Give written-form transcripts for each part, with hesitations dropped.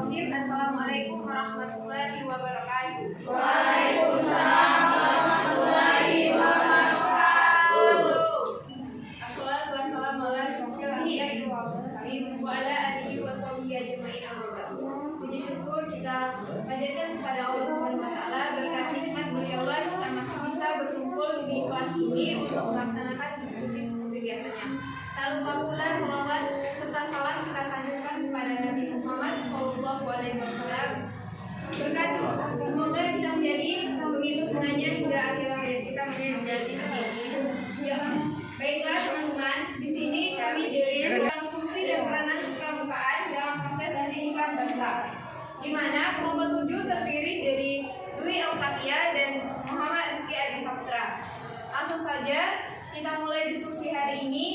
Bismillahirrahmanirrahim. Assalamualaikum warahmatullahi wabarakatuh. Waalaikumsalam warahmatullahi wabarakatuh. Assalatu wassalamu ala asyrofil anbiya'i wal mursalin wa ala alihi wa sahbihi ajma'in amma ba'du. Puji syukur kita panjatkan kepada Allah Subhanahu wa taala, berkat nikmat beliaulah kita masih bisa berkumpul di kelas ini untuk melaksanakan diskusi seperti biasanya. Tak lupa pula salawat serta salam kita sanjungkan kepada Nabi Muhammad SAW. Berkat semoga kita menjadi begitu senangnya hingga akhir hayat kita masing-masing. Ya, baiklah teman-teman, di sini kami tentang fungsi dan peranan kepramukaan dalam proses pendidikan bangsa, di mana kelompok 7 terdiri dari Dwi Autapia dan Muhammad Rizky Adi Saputra. Langsung saja kita mulai diskusi hari ini.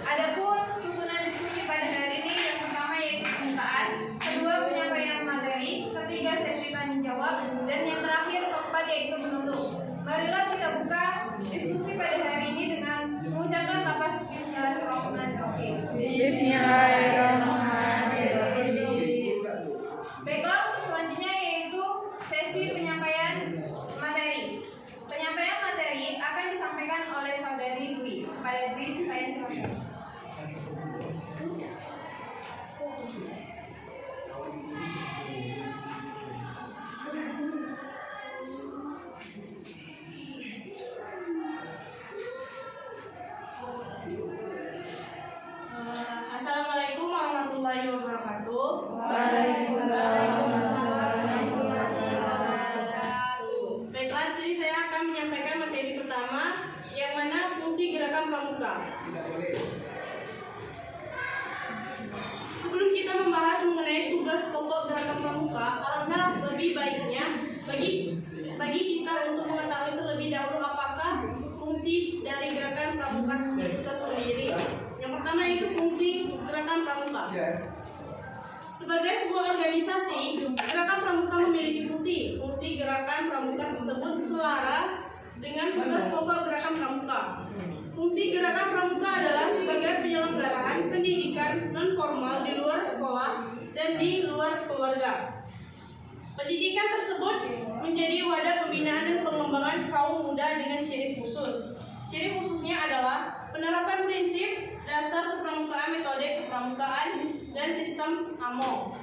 Adapun susunan diskusi pada hari ini yang pertama yaitu pembukaan, kedua penyampaian materi, ketiga sesi tanya jawab, dan yang terakhir keempat yaitu penutup. Marilah kita buka diskusi pada hari ini dengan mengucapkan lafaz Bismillahirrahmanirrahim. Bismillahirrahmanirrahim. Baiklah, untuk selanjutnya yaitu sesi penyampaian materi. Penyampaian materi akan disampaikan oleh saudari Dwi. Kepada Dwi, saya silakan. Assalamualaikum warahmatullahi wabarakatuh. Waalaikumsalam warahmatullahi wabarakatuh. Baiklah, di sini saya akan menyampaikan materi pertama, yang mana fungsi gerakan pramuka. Sebelum kita membahas mengenai tugas pokok gerakan pramuka, alangkah lebih baiknya bagi kita untuk mengetahui terlebih dahulu apakah fungsi dari gerakan pramuka itu sendiri. Yang pertama itu fungsi gerakan pramuka. Sebagai sebuah organisasi, gerakan pramuka memiliki fungsi. Fungsi gerakan pramuka tersebut selaras dengan tugas pokok gerakan pramuka. Fungsi gerakan pramuka adalah sebagai penyelenggaraan pendidikan non-formal di luar sekolah dan di luar keluarga. Pendidikan tersebut menjadi wadah pembinaan dan pengembangan kaum muda dengan ciri khusus. Ciri khususnya adalah penerapan prinsip dasar kepramukaan, metode kepramukaan, dan sistem AMO.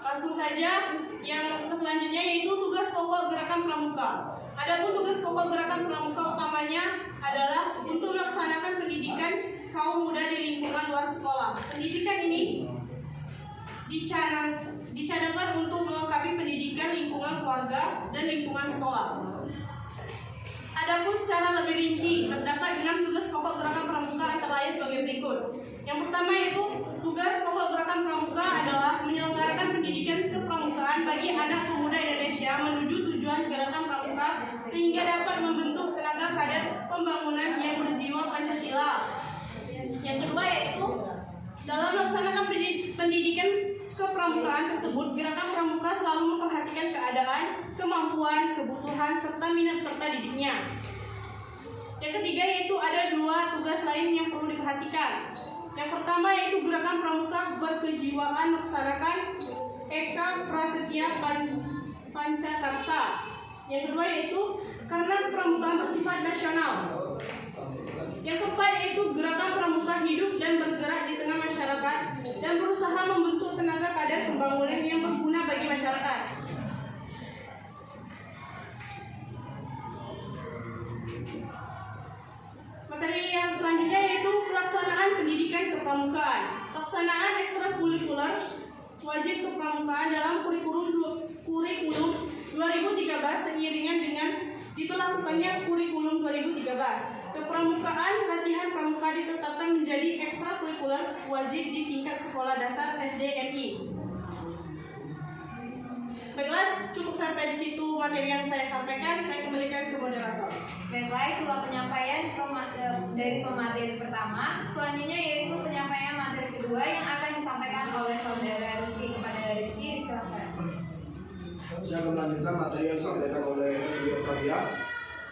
Langsung saja yang selanjutnya yaitu tugas pokok gerakan pramuka. Adapun tugas pokok gerakan pramuka utamanya adalah untuk melaksanakan pendidikan kaum muda di lingkungan luar sekolah. Pendidikan ini dicanangkan untuk melengkapi pendidikan lingkungan keluarga dan lingkungan sekolah. Adapun secara lebih rinci terdapat 6 tugas pokok gerakan pramuka antara lain sebagai berikut. Yang pertama yaitu tugas pokok gerakan pramuka adalah menyelenggarakan pendidikan kepramukaan bagi anak pemuda Indonesia menuju tujuan gerakan pramuka sehingga dapat membentuk tenaga kader pembangunan yang berjiwa Pancasila. Yang kedua yaitu dalam melaksanakan pendidikan kepramukaan tersebut, gerakan pramuka selalu memperhatikan keadaan, kemampuan, kebutuhan, serta minat serta didiknya. Yang ketiga yaitu ada 2 tugas lain yang perlu diperhatikan. Yang pertama yaitu gerakan pramuka berkejiwaan melaksanakan Eka Prasetya Pancakarsa. Yang kedua yaitu karena pramuka bersifat nasional. Yang keempat yaitu gerakan pramuka hidup dan bergerak di tengah masyarakat dan berusaha membentuk tenaga kader pembangunan yang berguna bagi masyarakat. Materi yang selanjutnya yaitu pelaksanaan pendidikan kepramukaan. Pelaksanaan ekstrakurikuler wajib kepramukaan dalam kurikulum 2013 seiringan dengan diberlakukannya kurikulum 2013. Kepramukaan latihan pramuka ditetapkan menjadi ekstrakurikuler wajib di tingkat sekolah dasar SDNI. Baiklah, cukup sampai di situ materi yang saya sampaikan. Saya kembalikan ke moderator. Baiklah, itulah penyampaian dari pemateri pertama. Selanjutnya yaitu penyampaian kedua yang akan disampaikan oleh saudara Rizky. Kepada Rizky, silakan. Saya akan melanjutkan materi yang disampaikan oleh beliau kalian.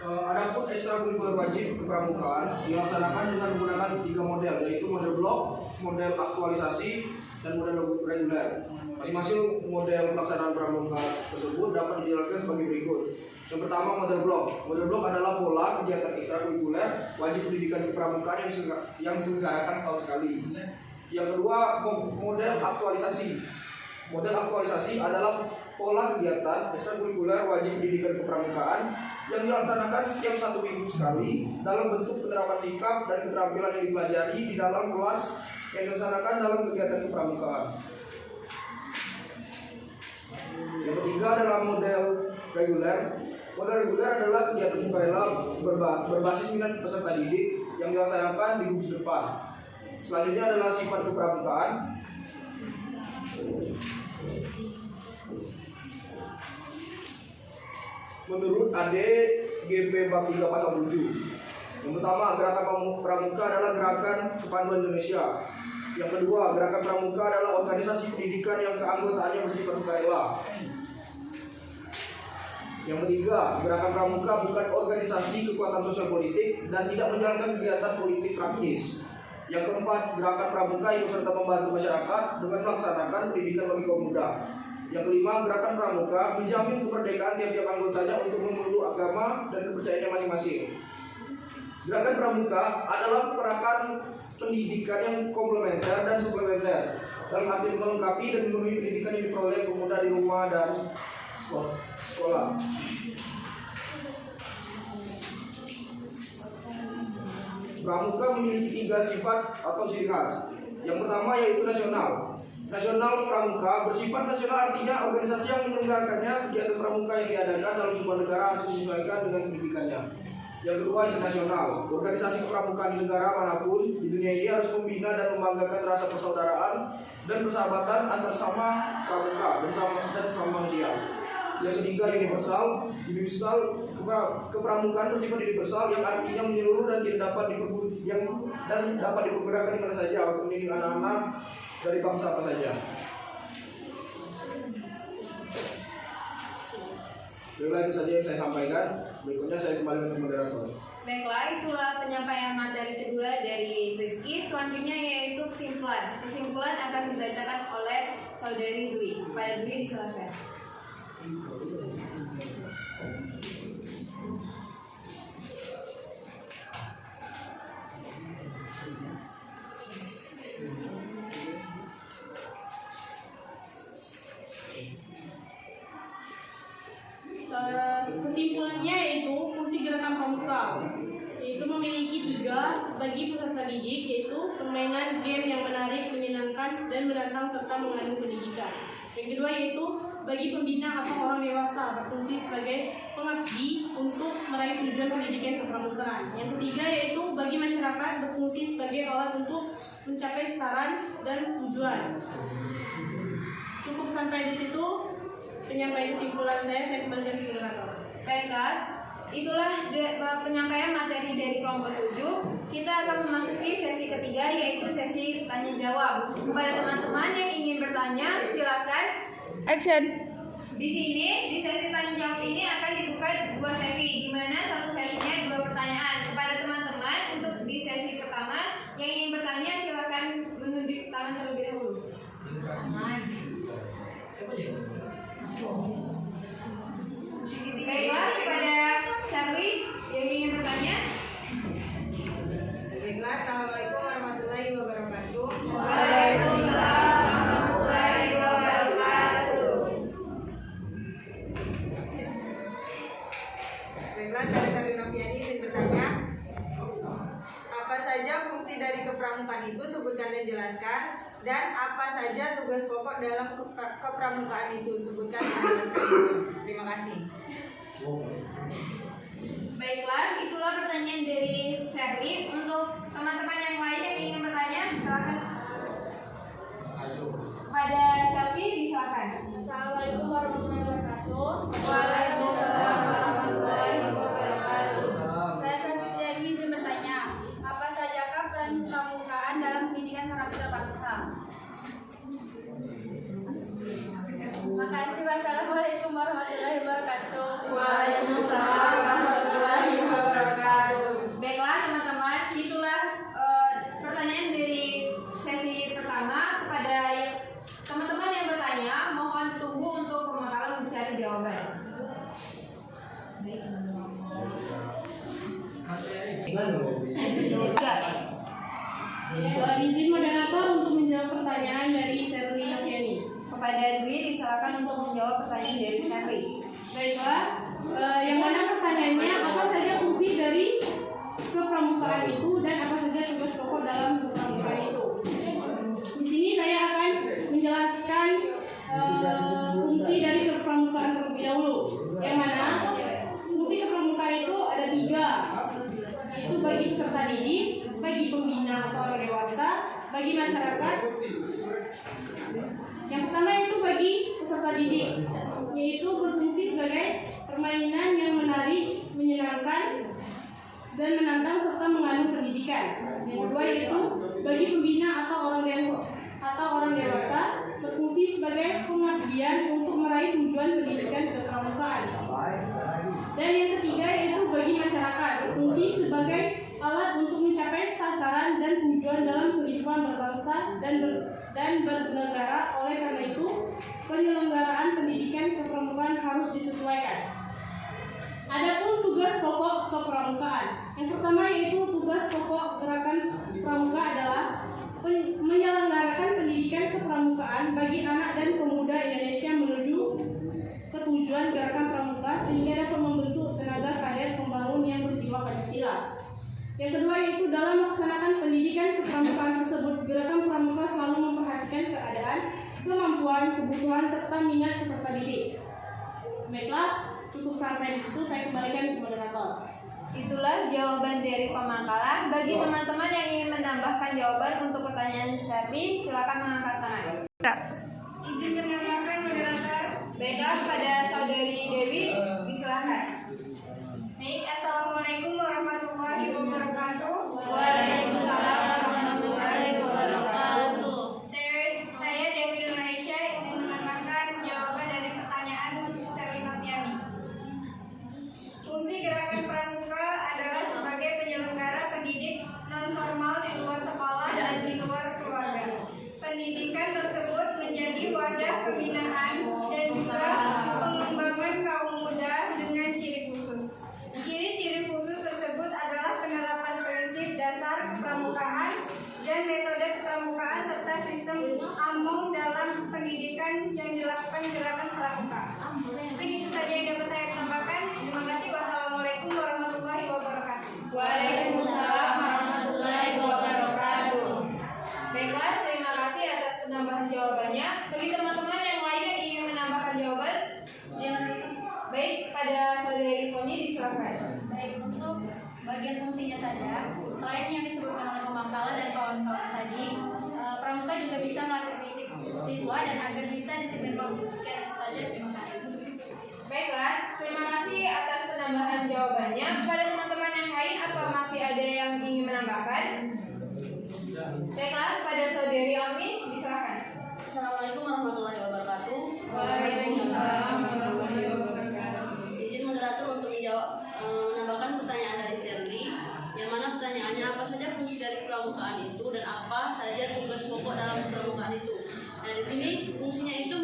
Adapun ekstrakurikuler wajib kepramukaan dilaksanakan dengan menggunakan 3 model, yaitu model blok, model aktualisasi, dan model reguler. Masing-masing model pelaksanaan pramuka tersebut dapat dijelaskan sebagai berikut. Yang pertama, model blok. Model blok adalah pola kegiatan ekstrakurikuler wajib pendidikan kepramukaan yang diselenggarakan setahun sekali. Yang kedua, model aktualisasi. Model aktualisasi adalah pola kegiatan ekstrakurikuler wajib pendidikan kepramukaan yang dilaksanakan setiap 1 minggu sekali dalam bentuk penerapan sikap dan keterampilan yang dipelajari di dalam kelas yang dilaksanakan dalam kegiatan kepramukaan. Yang ketiga adalah model reguler. Model reguler adalah kegiatan sukarela berbasis minat peserta didik yang dilaksanakan di gugus depan. Selanjutnya adalah sifat kepramukaan. Menurut AD GP bab 3 pasal 7. Yang pertama, gerakan pramuka adalah gerakan kepanduan Indonesia. Yang kedua, gerakan pramuka adalah organisasi pendidikan yang keanggotaannya bersifat sukarela. Yang ketiga, gerakan pramuka bukan organisasi kekuatan sosial politik dan tidak menjalankan kegiatan politik praktis. Yang keempat, gerakan pramuka ikut serta membantu masyarakat dengan melaksanakan pendidikan bagi kaum muda. Yang kelima, gerakan pramuka menjamin kemerdekaan tiap-tiap anggotanya untuk memeluk agama dan kepercayaannya masing-masing. Gerakan pramuka adalah pergerakan pendidikan yang komplementer dan suplementer dalam arti melengkapi dan memenuhi pendidikan yang diperoleh pemuda di rumah dan sekolah. Pramuka memiliki 3 sifat atau ciri khas. Yang pertama yaitu nasional. Nasional pramuka bersifat nasional, artinya organisasi yang menyelenggarakannya kegiatan pramuka yang diadakan dalam sebuah negara harus menyesuaikan dengan pendidikannya. Yang kedua, internasional. Organisasi pramuka di negara manapun di dunia ini harus membina dan membanggakan rasa persaudaraan dan persahabatan antar sama pramuka dan sama manusia. Yang ketiga, universal. Universal kepramukaan bersifat universal yang artinya menyeluruh dan dapat dipergunakan di mana saja untuk mendidik anak-anak dari bangsa apa saja. Baiklah, itu saja yang saya sampaikan. Berikutnya saya kembali ke moderator. Baiklah, itulah penyampaian materi kedua dari Rizky. Selanjutnya yaitu kesimpulan. Kesimpulan akan dibacakan oleh saudari Dwi. Kepada Dwi, disilakan. Kesimpulannya yaitu fungsi gerakan pramuka yaitu memiliki 3 bagi peserta didik, yaitu permainan game yang menarik, menyenangkan, dan menantang serta mengandung pendidikan. Yang kedua yaitu bagi pembina atau orang dewasa, berfungsi sebagai pengabdi untuk meraih tujuan pendidikan kepramukaan. Yang ketiga yaitu bagi masyarakat, berfungsi sebagai alat untuk mencapai sasaran dan tujuan. Cukup sampai di situ penyampaian kesimpulan saya kembalikan ke moderator. Baiklah, itulah penyampaian materi dari kelompok 7. Kita akan memasuki sesi ketiga, yaitu sesi tanya jawab. Kepada teman-teman yang ingin bertanya, silakan. Action. Di sini, di sesi tanya jawab ini akan dibuka 2 sesi, di mana satu sesinya 2 pertanyaan. Kepada teman-teman, untuk di sesi pertama yang ingin bertanya, silakan menunjuk tangan terlebih dahulu. Baiklah, kepada Charlie yang ingin bertanya. Baiklah, assalamualaikum warahmatullahi wabarakatuh. Waalaikumsalam warahmatullahi wabarakatuh. Baiklah, saya Sabrina Noviani izin bertanya. Apa saja fungsi dari kepramukaan itu, sebutkan dan jelaskan. Dan apa saja tugas pokok dalam kepramukaan itu, sebutkan dan jelaskan. Terima kasih. Baiklah, itulah pertanyaan dari Sherly. Untuk teman-teman yang lain yang ingin bertanya, silakan. Pada Selvi, silakan. Assalamualaikum warahmatullahi wabarakatuh. Waalaikumsalam warahmatullahi wabarakatuh. Saya Selvi izin bertanya, apa sajakah peran kepramukaan dalam pendidikan karakter bangsa? Izin moderator untuk menjawab pertanyaan dari Sherly Noviani. Kepada Dwi disilakan untuk menjawab pertanyaan dari Sherly. Baiklah, yang mana pertanyaannya apa saja fungsi dari kepramukaan itu dan apa saja tugas pokok dalam kepramukaan itu. Di sini saya akan menjelaskan fungsi dari kepramukaan terlebih dahulu. Yang mana fungsi kepramukaan itu ada 3, yaitu bagi peserta didik, bagi pembina atau orang dewasa, bagi masyarakat. Yang pertama itu bagi peserta didik, yaitu berfungsi sebagai permainan yang menarik, menyenangkan, dan menantang serta mengandung pendidikan. Yang kedua yaitu bagi pembina atau orang dewasa, berfungsi sebagai pengabdian untuk meraih tujuan pendidikan kepramukaan. Dan yang ketiga yaitu bagi masyarakat, berfungsi sebagai alat untuk mencapai sasaran dan tujuan dalam kehidupan berbangsa dan bernegara. Oleh karena itu, penyelenggaraan pendidikan kepramukaan harus disesuaikan. Adapun tugas pokok kepramukaan. Yang pertama yaitu tugas pokok gerakan pramuka adalah menyelenggarakan pendidikan kepramukaan bagi anak dan pemuda Indonesia menuju ke tujuan gerakan pramuka sehingga dapat membentuk tenaga kader pembangun yang berjiwa Pancasila. Yang kedua yaitu dalam melaksanakan pendidikan kepramukaan tersebut, gerakan pramuka selalu memperhatikan keadaan, kemampuan, kebutuhan serta minat peserta didik. Baiklah, cukup sampai di situ, saya kembalikan ke moderator. Itulah jawaban dari Pemakalah. Bagi teman-teman yang ingin menambahkan jawaban untuk pertanyaan Sherly, silakan mengangkat tangan. Izin menambahkan moderator. Baiklah, pada saudari Dewi, disilakan. Baik, assalamualaikum warahmatullahi wabarakatuh. Waalaikumsalam warahmatullahi wabarakatuh. Saya Dewi Nuraisyah izin menambahkan jawaban dari pertanyaan Sherly Noviani. Fungsi gerakan pramuka adalah sebagai penyelenggara pendidik non-formal di luar sekolah dan di luar keluarga. Pendidikan tersebut menjadi wadah pembinaan dan juga pengembangan kaum muda dengan ciri khusus. Ciri-ciri khusus tersebut adalah penerapan prinsip dasar kepramukaan dan metode kepramukaan serta sistem AMONG dalam pendidikan yang dilakukan gerakan pramuka. Mungkin itu saja yang dapat saya tambahkan. Terima kasih. Wassalamualaikum warahmatullahi wabarakatuh. Waalaikumsalam warahmatullahi wabarakatuh. Baiklah, terima kasih atas penambahan jawabannya. Bagi teman-teman yang lain yang ingin menambahkan jawaban, baik, pada saudari Foni disilakan. Baik, untuk bagian fungsinya saja, selain yang disebutkan oleh Pemakalah dan kawan-kawan tadi, pramuka juga bisa melatih fisik siswa dan agar bisa disiplin waktu. Sekian itu saja, terima kasih. Baiklah, terima kasih atas penambahan jawabannya. Pada teman-teman yang lain, apa masih ada yang ingin menambahkan? Baiklah, pada saudari Almi, disilakan. Assalamualaikum warahmatullahi wabarakatuh. Waalaikumsalam warahmatullahi wabarakatuh. Izin moderator untuk menambahkan pertanyaan dari Sherly, yang mana pertanyaannya apa saja fungsi dari pramukaan itu dan apa saja tugas pokok dalam pramukaan itu. Nah, di sini fungsinya itu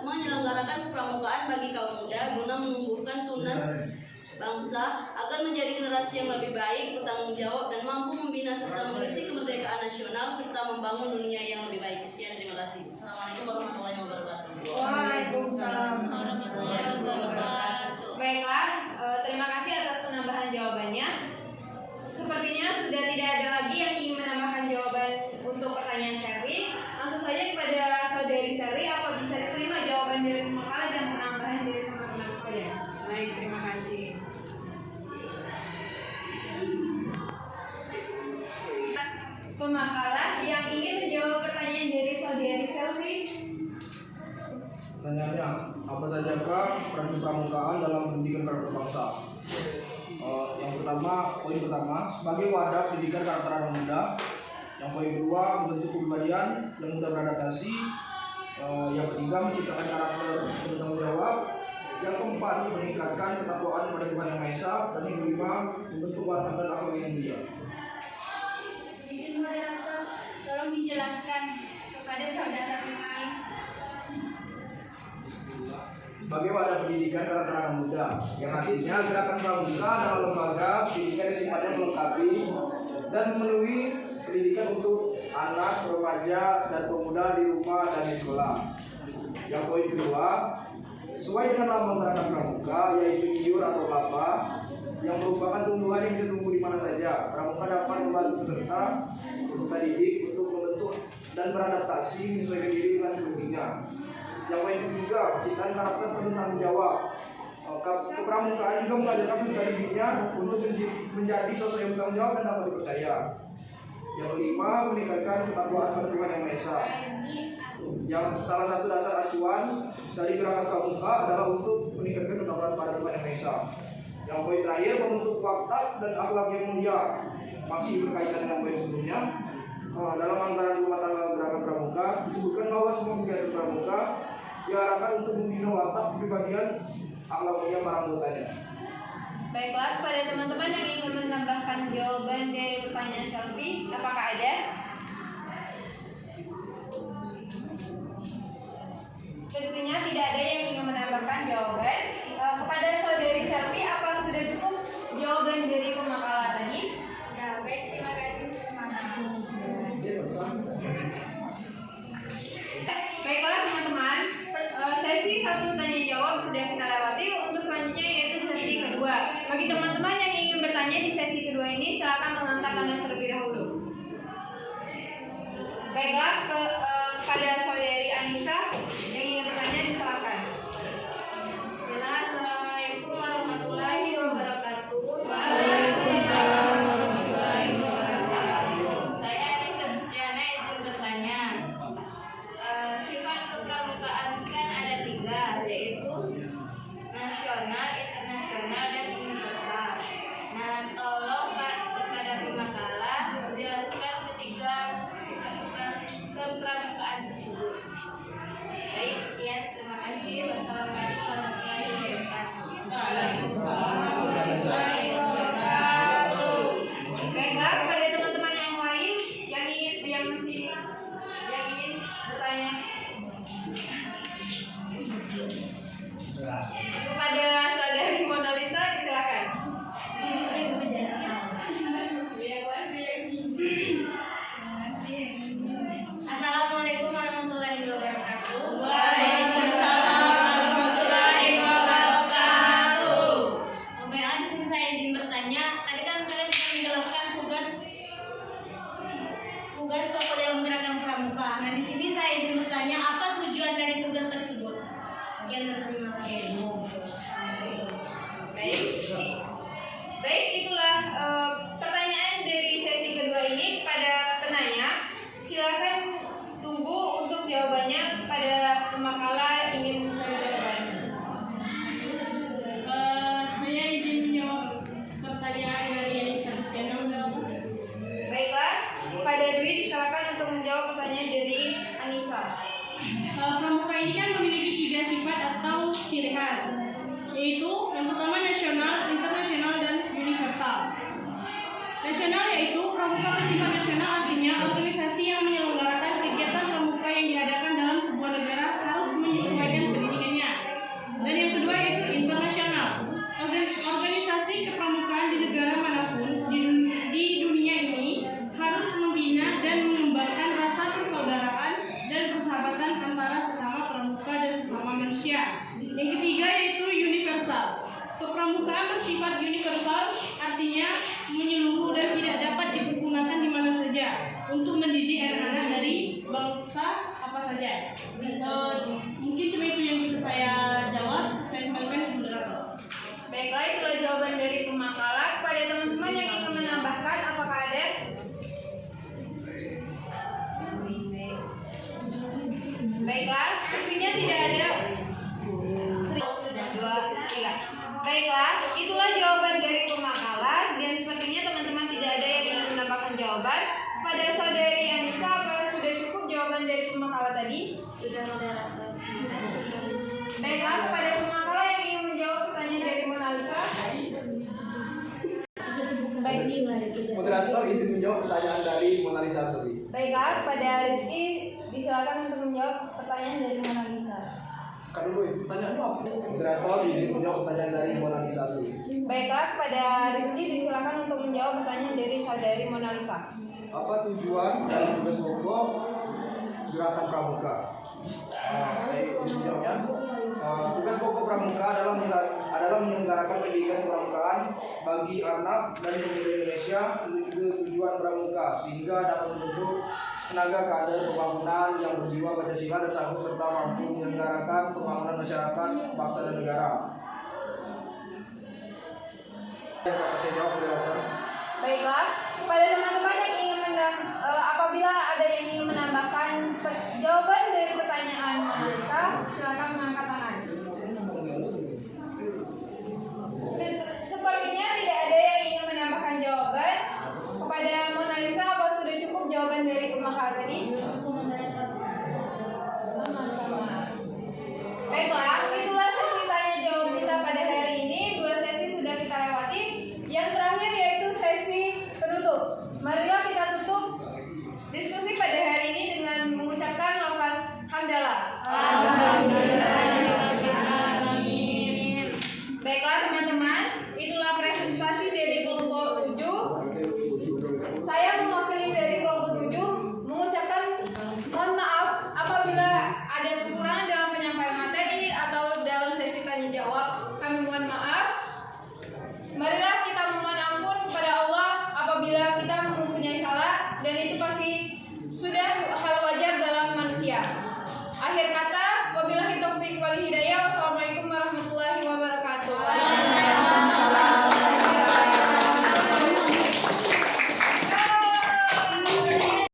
menyelenggarakan pramukaan bagi kaum muda guna menumbuhkan tunas bangsa agar menjadi generasi yang lebih baik, bertanggung jawab dan mampu membina serta mengisi kemerdekaan nasional serta membangun dunia yang lebih baik. Sekian, terima kasih. Assalamualaikum warahmatullahi wabarakatuh. Waalaikumsalam. Baiklah, terima kasih atas penambahan jawabannya. Sepertinya sudah tidak ada lagi yang ingin menambahkan jawaban untuk pertanyaan Sherly. Langsung saja kepada saudari Sherly, apa bisa diterima jawaban dari Pemakalah dan penambahan dari teman-teman sekalian? Baik, terima kasih. Pemakalah yang ingin menjawab pertanyaan dari saudari Sherly. Pertanyaannya, apa sajakah peran kepramukaan dalam pendidikan karakter bangsa? Yang pertama, poin pertama, sebagai wadah pendidikan karakter anak muda. Yang poin kedua, membentuk kepribadian yang mudah beradaptasi. Yang ketiga, menciptakan karakter bertanggung jawab. Yang keempat, meningkatkan ketakwaan kepada Tuhan Yang Maha Esa. Dan yang kelima, membentuk watak dan akhlak yang mulia. Izin moderator, tolong dijelaskan kepada saudara Rizky. Sebagai wadah pendidikan pendidikan kanak-kanak muda, yang artinya Gerakan Pramuka adalah lembaga pendidikan yang sifatnya melengkapi dan memenuhi pendidikan untuk anak, remaja, dan pemuda di rumah dan di sekolah. Yang poin kedua, sesuai dengan lambang Gerakan Pramuka, yaitu iur atau kelapa, yang merupakan tumbuhan yang bisa tumbuh di mana saja. Pramuka dapat membantu peserta didik untuk membentuk dan beradaptasi menyesuaikan diri dengan sebelumnya. Yang poin ketiga, penciptaan karakter penuh tanggung jawab. Kepramukaan juga mengajarkan peserta didiknya untuk menjadi sosok yang bertanggung jawab dan dapat dipercaya. Yang kelima, meningkatkan ketakwaan pada Tuhan Yang Maha Esa. Yang salah satu dasar acuan dari Gerakan Pramuka adalah untuk meningkatkan ketakwaan pada Tuhan Yang Maha Esa. Yang poin terakhir, membentuk watak dan akhlak yang mulia, masih berkaitan dengan poin sebelumnya. Dalam anggaran rumah tangga Gerakan Pramuka disebutkan bahwa semua kegiatan Pramuka diarahkan untuk membina watak kepribadian akhlak mulia para anggotanya. Baiklah, kepada teman-teman yang ingin menambahkan jawaban dari pertanyaan selfie, apakah ada? Sepertinya tidak ada yang ingin menambahkan jawaban. Kepada saudari selfie, apa sudah cukup jawaban dari pemakala tadi? Ya, baik, terima kasih. Baiklah teman-teman, sesi satu tanya jawab sudah kita lewati. Untuk selanjutnya yaitu sesi kedua. Bagi teman-teman yang ingin bertanya di sesi kedua ini, silakan mengangkat tangan terlebih dahulu. Baiklah, kepada saudari Anissa yang ingin bertanya, disilakan. Assalamualaikum warahmatullahi wabarakatuh. Waalaikumsalam warahmatullahi wabarakatuh. Saya Anissa Bustiana izin bertanya. Sifat kepramukaan kan ada 3, yaitu nasional, internasional, dan universal. Nah, tolong Pak kepada pemakala jelaskan ketiga sifat kepramukaan tersebut. Baik, sekian, terima kasih. Wassalamualaikum warahmatullahi wabarakatuh. Waalaikumsalam warahmatullahi wabarakatuh. Baiklah, kepada teman-teman yang lain yang ingin bertanya. Kepada saudari Mona Lisa, silakan. Assalamualaikum warahmatullahi wabarakatuh. Waalaikumsalam warahmatullahi wabarakatuh. Baiklah, di sini saya izin bertanya. Tadi kan kalian sudah menjelaskan tugas pokok dalam Gerakan Pramuka. Nah, di sini saya izin bertanya, apa tujuan dari tugas tersebut? Sekian dan terima kasih. Baik, itulah pertanyaan dari sesi kedua ini. Pada penanya, silakan tunggu untuk jawabannya. Pada pemakala ingin jawaban. Saya izin menjawab pertanyaan dari Anissa Bustiana. Baiklah, pada Dwi disilakan untuk menjawab pertanyaan dari Anissa. Pramuka ini kan memiliki 3 sifat atau ciri khas, yaitu yang pertama nasional, internasional, dan universal. Nasional yaitu pramuka bersifat nasional, artinya organisasi yang menyelenggarakan kegiatan pramuka yang diadakan dalam sebuah negara harus menyesuaikan pendidikannya. Dan yang kedua yaitu internasional. Organisasi kepramukaan di negara manapun di dunia ini harus membina dan mengembangkan rasa persaudaraan dan persahabatan antara sesama pramuka dan sesama manusia. Yang ketiga yaitu universal. Kepramukaan bersifat universal, artinya menyeluruh dan tidak dapat digunakan di mana saja untuk mendidik anak-anak dari bangsa apa saja. Mungkin cuma itu yang bisa saya jawab. Saya kembalikan ke moderator. Baiklah, itulah jawaban dari pemakala. Kepada teman-teman yang ingin menambahkan, apakah ada? Baiklah, sepertinya tidak ada. 2, 3. Baiklah, itulah jawaban dari pemakala. Dan sepertinya teman-teman tidak ada yang ingin menambahkan jawaban. Pada saudari Anissa, apa sudah cukup jawaban dari pemakala tadi? Sudah, moderator. Terima kasih. Baiklah, kepada pemakala yang ingin menjawab pertanyaan dari Mona Lisa. Baik, Moderator izin menjawab pertanyaan dari Mona Lisa Arsobi. baiklah, pada Rizky disilakan untuk menjawab pertanyaan dari Mona Lisa. Kan dulu pertanyaannya apa? Moderator izin menjawab pertanyaan dari Mona Lisa. Baiklah, kepada Rizky disilakan untuk menjawab pertanyaan dari saudari Mona Lisa. Apa tujuan dari tugas pokok gerakan pramuka? Saya izin jawabnya. Tugas pokok pramuka adalah menyelenggarakan pendidikan pramukaan bagi anak dan pemuda Indonesia menuju ke tujuan pramuka sehingga dapat membentuk tenaga kader pembangunan yang berjiwa Pancasila dan sanggup serta mampu menyelenggarakan pembangunan masyarakat, bangsa dan negara. Saya jawab moderator. Baiklah, pada teman-teman yang ingin apabila ada yang ingin menambahkan jawaban dari pertanyaan Mona Lisa, silakan mengangkat tangan. Sepertinya tidak ada yang ingin menambahkan jawaban kepada Mona Lisa. Apa sudah cukup jawaban dari pembakar tadi? Sama-sama. Baiklah, itulah sesi tanya jawab kita pada hari ini. 2 sesi sudah kita lewati. Yang terakhir yaitu sesi penutup. Marilah kita tutup diskusi pada hari ini dengan mengucapkan lafaz hamdalah. Baiklah teman-teman, itulah presentasi dari kelompok 7. Saya mewakili dari kelompok 7 mengucapkan mohon maaf apabila ada kekurangan dalam penyampaian materi atau dalam sesi tanya jawab. Kami mohon maaf. Marilah kita memohon ampun kepada Allah apabila kita mempunyai salah, dan itu pasti sudah hal wajar dalam manusia. Akhir kata, wabillahi taufiq wal hidayah.